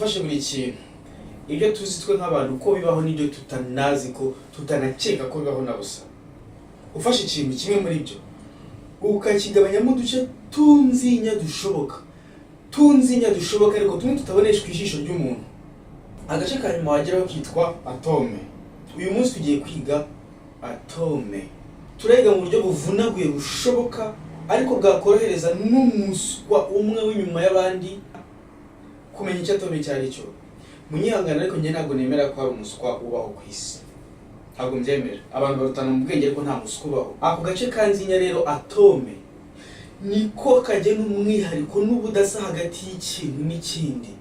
dufashe buri kintu ibyo tuzi twe nk'abantu ko bibaho n'ibyo tutanazi ko tutanakeka ko bibaho na busa. Ufashe ikintu kimwe muri byo ukakigabanyamo uduce tunzinya dushoboka ariko tumwe tutaboneshwa ijisho ry'umuntu. Agace ka nyuma wageraho kitwa atome. Uyu munsi tugiye kwiga atome. Turaiga mu buryo buvunaguye bushoboka ariko bwakorohereza n'umuswa umwe w'inyuma y'abandi kumenya icyo atome cyari cyo. Munyihangana ariko njye ntabwo nemera ko hari umuswa ubaho ku isi. Ntabwo mbyemera. Abantu barutana mu bwenge ariko nta muswa ubaho. Ako gace kanzinya rero atome niko kagena umwihariko n'ubudasa hagati y'ikintu n'ikindi.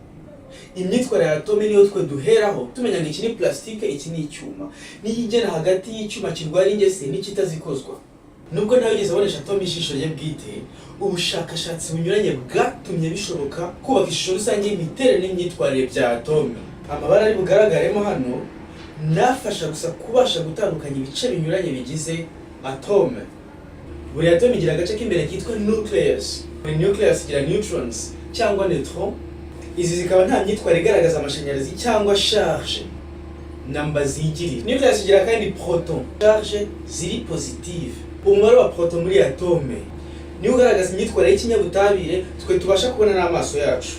Imyitwarire ya atome niyo twe duheraho tumenya ngo iki ni plastike, iki ni icyuma. Niyigena hagati y'icyuma kirwara ingese n'ikitazikozwa. Nubwo ntawe yigeze abonesha atome ijisho rye bwite, ubushakashatsi bunyuranye bwatumye bishoboka kubaka ishusho rusange y'imiterere n'imyitwarire bya atome. Amabara ari bugaragaremo hano nafasha gusa kubasha gutandukanya ibice binyuranye bigize atome. Buri atome igira agace k'imbere kitwa nucleus. Buri nucleus igira neutrons cyangwa neutron. Izi zikaba nta myitwarire igaragaza amashanyarazi cyangwa charge namba zigiri. Nucleus igira kandi proton, charge ziri positive. Umubare wa proton muri atome niwo ugaragaza imyitwarire y'ikinyabutabire twe tubasha kubona n'amaso yacu.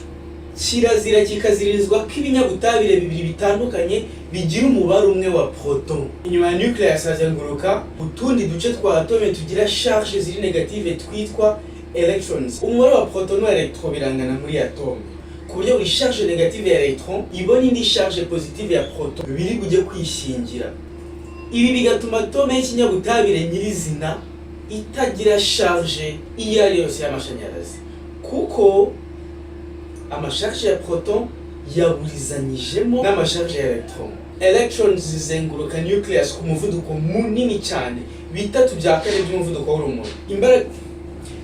Kirazira kikaziririzwa ko ibinyabutabire bibiri bitandukanye bigira umubare umwe wa proton. Inyuma ya nucleus hazenguruka utundi duce twa atome tugira charge ziri negative twitwa electrons. Umubare wa proton na electron birangana muri atome. Ku buryo buri charge negative ya electron ibona indi charge positive ya proton biri kujya kwishingira. Ibi bigatuma atome y'ikinyabutabire nyirizina itagira charge iyo ari yose y'amashanyarazi, kuko amasharge ya proton yaburizanyijemo n'amasharge ya electron. Electrons zizenguruka nucleus ku muvuduko munini cyane, bitatu bya kane by'umuvuduko w'urumuri.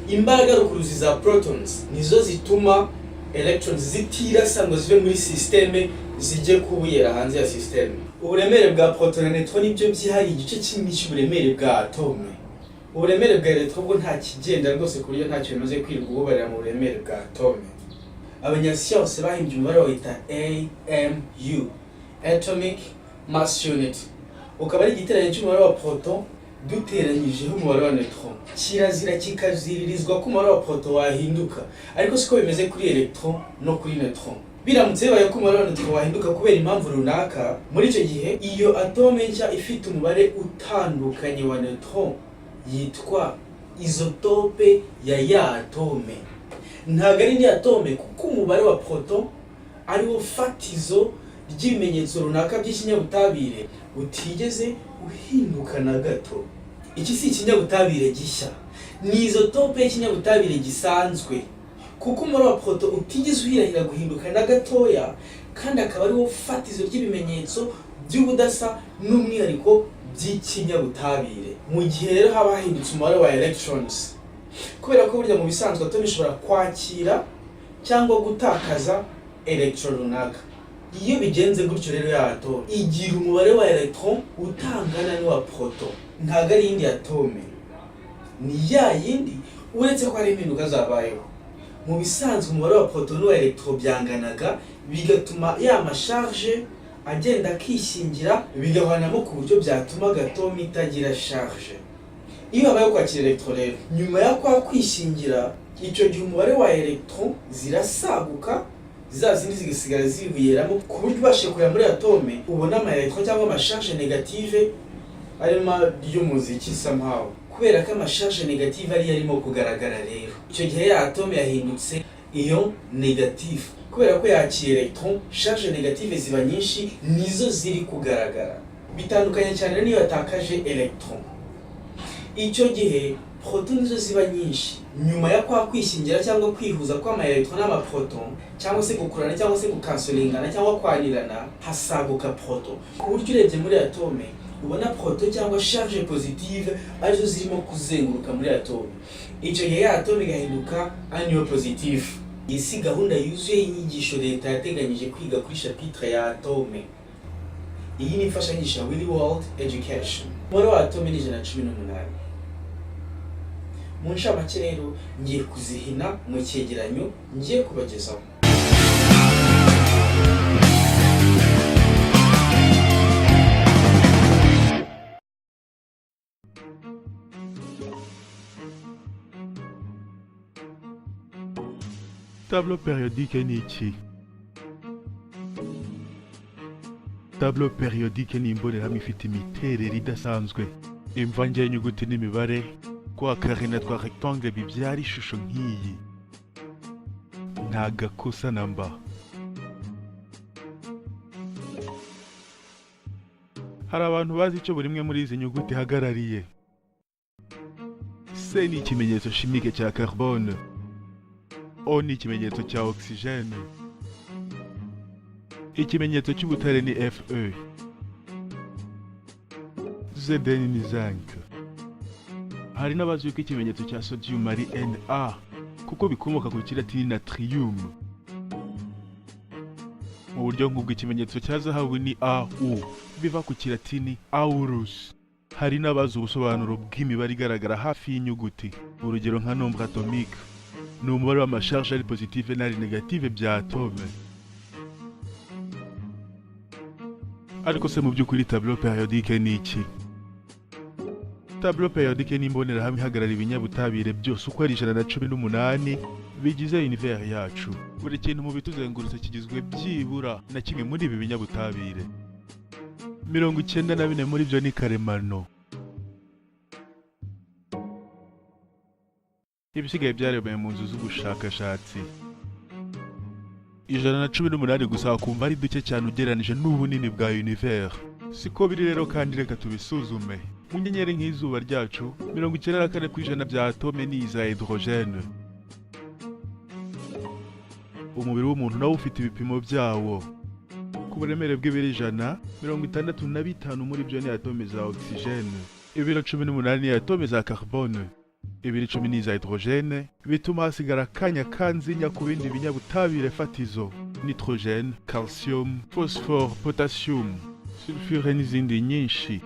Imbaraga rukuruzi za protons nizo zituma electrons zitirasa ngo zive muri systeme zijye kubuyera hanze ya systeme. Uburemere bwa proton na neutron nibyo byihari igice kimwe cy'uburemere bwa atome. Uburemere bwa electron bwo nta kigenda rwose ku buryo ntacyo bimaze kwirirwa ububarira mu buremere bwa atome. Abanyasiyansi bahimbye umubare wita AMU, atomic mass unit. Ukaba ari igiteranyo cy'umubare wa proton duteranyijeho umubare wa neutron. Kirazira kikaziririzwa ko umubare wa proton wahinduka, ariko siko bimeze kuri electron no kuri neutron. Biramutse bibaye ko umubare wa neutron wahinduka kubera impamvu runaka, muri icyo gihe iyo atome nshya ifite umubare utandukanye wa neutron yitwa isotope ya atome. Ntabwo ari indi atome kuko umubare wa proton ari wo fatizo ry'ibimenyetso runaka by'ikinyabutabire utigeze uhinduka na gato. Iki si ikinyabutabire gishya, ni isotope y'ikinyabutabire gisanzwe, kuko umubare wa proton utigeze uhirahira guhinduka na gatoya, kandi akaba ari wo fatizo ry'ibimenyetso by'ubudasa n'umwihariko by'ikinyabutabire. Mu gihe rero haba hahindutse umubare wa electrons, kubera ko burya mu bisanzwe atome ishobora kwakira cyangwa gutakaza electron runaka. Iyo bigenze gutyo rero ya atome igira umubare wa electron utangana n'uwa proton. Ntabwo ari indi atome, ni ya yindi, uretse ko hari impinduka zabayeho. Mu bisanzwe umubare wa proton n'uwa electron byanganaga, bigatuma ya masharge agenda akishingira, bigahanamo ku buryo byatuma atome itagira charge. Iyo habaye kwakira electron rero, nyuma ya kwa kwishingira, icyo gihe umubare wa electron zirasaguka, zazindi zigasigara zivuyeramo ku buryo ubashe kureba muri atome ubona ama electron cyangwa amasharge negative arimo y'umuziki somehow, kubera ko amasharge negative ari arimo kugaragara rero. Icyo gihe ya atome yahindutse iyo negative, kubera ko yakira electron, charge negative ziba nyinshi nizo ziri kugaragara. Bitandukanye cyane niyo yatakaje electron. Icyo gihe proton nizo ziba nyinshi. Nyuma ya kwa kwishingira cyangwa kwihuza kwa electron n'ama proton, cyangwa se gukurana cyangwa se gukansolingana cyangwa kwanirana, hasaguka proton. Ku buryo urebye muri atome ubona proton cyangwa charge positive arizo zirimo kuzenguruka muri atome. Icyo gihe ya atome igahinduka anion positive. Isi gahunda yuzuye y'inyigisho leta yateganyije kwiga kuri chapitre ya atome. Iyi ni imfashanyigisho ya Willy World Education. Umubare wa atome ni 118. Mu ncamake rero ngiye kuzihina mu cyegeranyo ngiye kubagezaho. Tableau périodique ni iki? Tableau périodique ni imbonerahamwe ifite imiterere idasanzwe, imvange y'inyuguti n'imibare, kwa kare na twa rectangle bibyara ishusho nk'iyi. Nta gakosa namba. Hari abantu bazi icyo buri imwe muri izi nyuguti ihagarariye. C ni ikimenyetso chimique cya carbone. O ni ikimenyetso cya oxygène. Ikimenyetso cy'ubutare ni Fe. Zn ni zinc. Hari n'abazi yuko ikimenyetso cya sodium ari Na kuko bikomoka ku kilatini natrium. Mu buryo nk'ubwo ikimenyetso cya zahabu ni Au biva ku kilatini aurus. Hari n'abazi ubusobanuro bw'imibare igaragara hafi y'inyuguti. Urugero nka nombre atomique ni umubare w'amasharge ari positive n'ari negative bya atome. Ariko se mu by'ukuri tableau périodique ni iki? Tableau périodique ni imbonerahamwe ihagarara ibinyabutabire byose uko ari 118 bigize univers yacu. Buri kintu mu bituzengurutse kigizwe byibura na kimwe muri ibi binyabutabire. 94 muri byo ni karemano. Ibisigaye byaremewe mu nzu z'ubushakashatsi. 118 gusa wakumva ari duke cyane ugereranije n'ubunini bwa univers. Siko biri rero kandi reka tubisuzume. Mu nyenyeri nk'izuba ryacu 94% bya atome ni iza hydrogène. Umubiri w'umuntu nawo ufite ibipimo byawo. Ku buremere bw'ibiro 165 muri byo ni atome za oxygène. Ibiro 18 ni atome za carbone. Ibiro 10 ni za hydrogène, bituma hasigara akanya kanzinya ku bindi binyabutabire fatizo: nitrogène, calcium, phosphore, potassium, sulfure n'izindi nyinshi.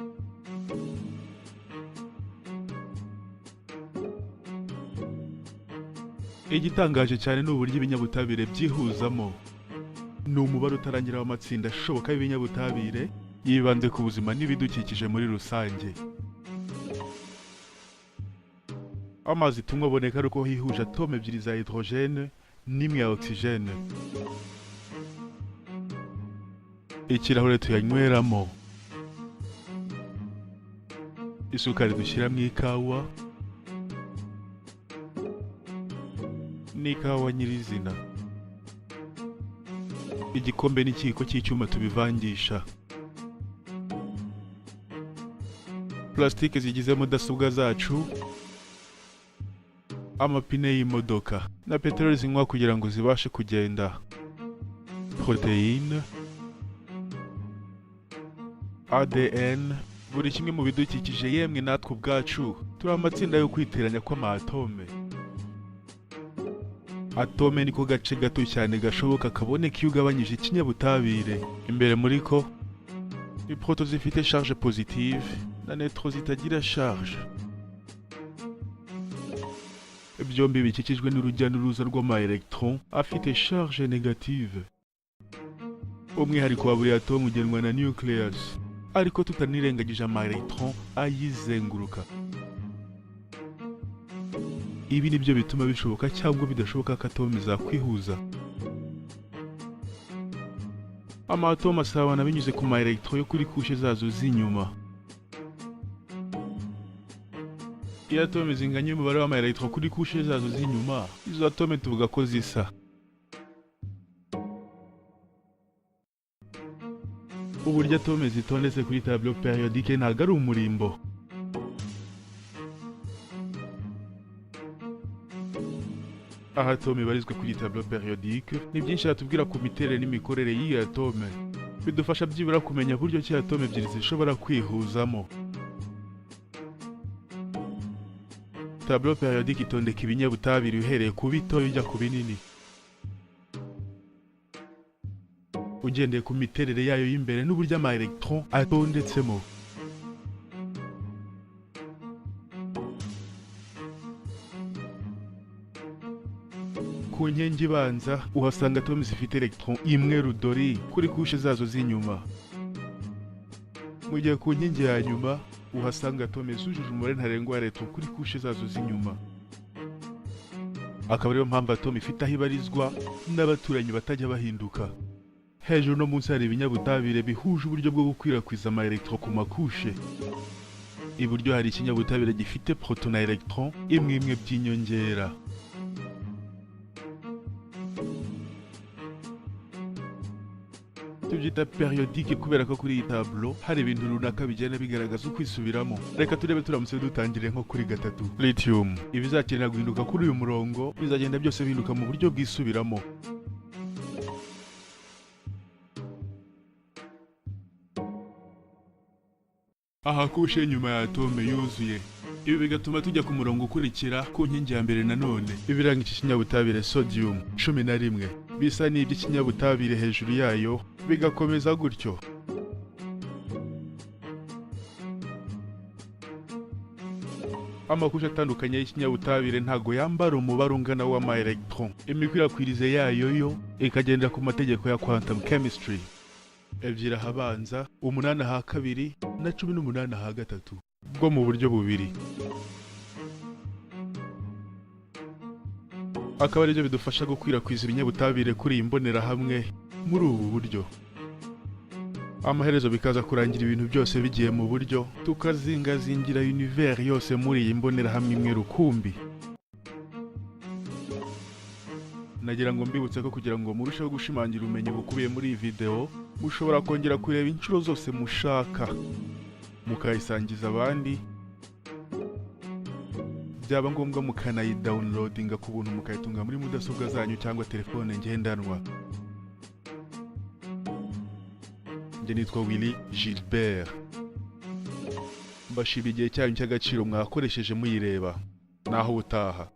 Igitangaje cyane ni uburyo ibinyabutabire byihuzamo. Ni umubare utarangira w'amatsinda ashoboka y'ibinyabutabire yibanze ku buzima n'ibidukikije muri rusange. Amazi tunywa aboneka ari uko hihuje atome ebyiri za hydrogène n'imwe ya oxygène. Ikirahure tuyanyweramo. Isukari dushyira mu ikawa. N'ikawa nyirizina. Igikombe n'ikiyiko cy'icyuma tubivangisha. Plastike zigize mudasobwa zacu. Amapine y'imodoka na peteroli zinywa kugira ngo zibashe kugenda. Proteine, ADN, buri kimwe mu bidukikije yemwe natwe ubwacu turi amatsinda yo kwiteranya kw'amatome. Atome niko gace gato cyane gashoboka kaboneka iyo ugabanyije ikinyabutabire. Imbere muri ko ni proto zifite charge positive na neutro zitagira charge. Byombi bikikijwe n'urujya n'uruza rw'ama-electron afite charge negative. Umwihariko wa buri atome ugenwa na nucleus, ariko tutanirengagije ama-electron ayizenguruka. Ibi nibyo bituma bishoboka cyangwa bidashoboka ko atome zakwihuza. Ama-atome asabana binyuze ku ma-electron yo kuri kushe zazo z'inyuma. Iyo atome zinganye umubare w'ama-electron kuri kushe zazo z'inyuma, izo atome tuvuga ko zisa. Uburyo atome zitondetse kuri tableau périodique ntabwo ari umurimbo. Aho atome ibarizwa kuri tableau périodique ni byinshi batubwira ku miterere n'imikorere y'iyi atome. Bidufasha byibura kumenya buryo ki atome ebyiri zishobora kwihuzamo. Tableau périodique itondeka ibinyabutabire uhereye ku bito ujya ku binini. Ugendeye ku miterere yayo y'imbere n'uburyo ama-electron atondetsemo. Ku nkingi ibanza uhasanga atome zifite electron imwe rudori kuri kushe zazo z'inyuma. Mu gihe ku nkingi ya nyuma uhasanga atome zujuje umubare ntarengwa wa electron kuri kushe zazo z'inyuma. Akaba ariyo mpamvu atome ifite aho ibarizwa n'abaturanyi batajya bahinduka. Hejuru no munsi hari ibinyabutabire bihuje uburyo bwo gukwirakwiza ama electron ku makushe. Iburyo hari ikinyabutabire gifite proton na electron imwe imwe by'inyongera. Tubyita periodique kubera ko kuri iyi tableau hari ibintu runaka bigenda bigaragaza ukwisubiramo. Reka turebe turamutse dutangire nko kuri 3. Lithium. Ibizakenera guhinduka kuri uyu murongo bizagenda byose bihinduka mu buryo bwisubiramo. Aha kushe nyuma ya atome yuzuye. Ibi bigatuma tujya ku murongo ukurikira ku nkingi ya mbere nanone. Ibiranga iki kinyabutabire sodium 11 bisa n'iby'ikinyabutabire hejuru yayo bigakomeza gutyo. Amakushe atandukanye y'ikinyabutabire ntago yambara umubare ungana w'ama electron. Imikwirakwirize yayo yo ikagendera ku mategeko ya quantum chemistry. 2 ahabanza, 8 aha kabiri na 18 aha gatatu bwo mu buryo bubiri. Akaba aribyo bidufasha gukwirakwiza ibinyabutabire kuri iyi mbonerahamwe muri ubu buryo. Amaherezo bikaza kurangira ibintu byose bigiye mu buryo, tukazingazingira univers yose muri iyi mbonerahamwe imwe rukumbi. Nagira ngo mbibutse ko kugira ngo murusheho gushimangira ubumenyi bukubiye muri iyi video, mushobora kongera kureba inshuro zose mushaka, mukayisangiza abandi, byaba ngombwa mukanayidownloadinga ku buntu mukayitunga muri mudasobwa zanyu cyangwa telefone ngendanwa. Njye nitwa Willy Gilbert. Mbashimiye igihe cyanyu cy'agaciro mwakoresheje muyireba. Naho utaha.